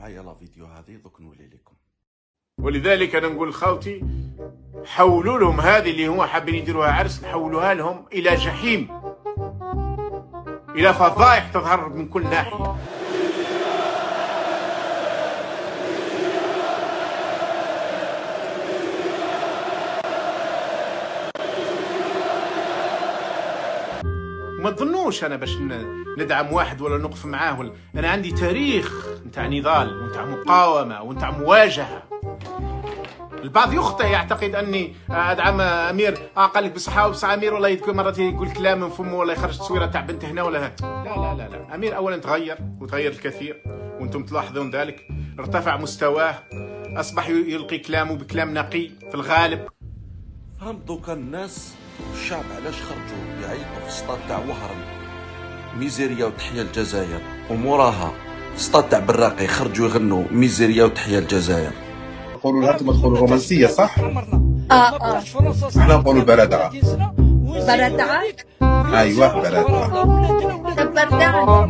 معايا لا فيديو هذه دوك نولي لكم. ولذلك انا نقول لخوتي حولوا لهم هذه اللي هو حابين يديروها عرس، نحولوها لهم الى جحيم، الى فضائح تظهر من كل ناحيه. ما تظنوش انا باش ندعم واحد ولا نقف معاه ولا. انا عندي تاريخ نتاع نضال ونتاع مقاومه ونتاع مواجهه. البعض يخطئ يعتقد اني ادعم امير. قال لك بصحه وبصحه امير، والله يذكر مرات يقول كلام من فمه، ولا يخرج تصويره تاع بنت هنا ولا لا لا لا لا. امير اولا تغير وتغير الكثير، وانتم تلاحظون ذلك. ارتفع مستواه، اصبح يلقي كلامه بكلام نقي في الغالب. فهمت دوكا الناس الشعب علاش خرجوا يعيطوا في السطاد تاع وهران ميزيريا وتحيا الجزائر، وموراها السطاد تاع براقي خرجوا يغنوا ميزيريا وتحيا الجزائر. نقولوا لها انتم تقولوا رومانسيه صح؟ احنا نقولوا بردعه. بردعه؟ ايوه بردعه. طب بردعه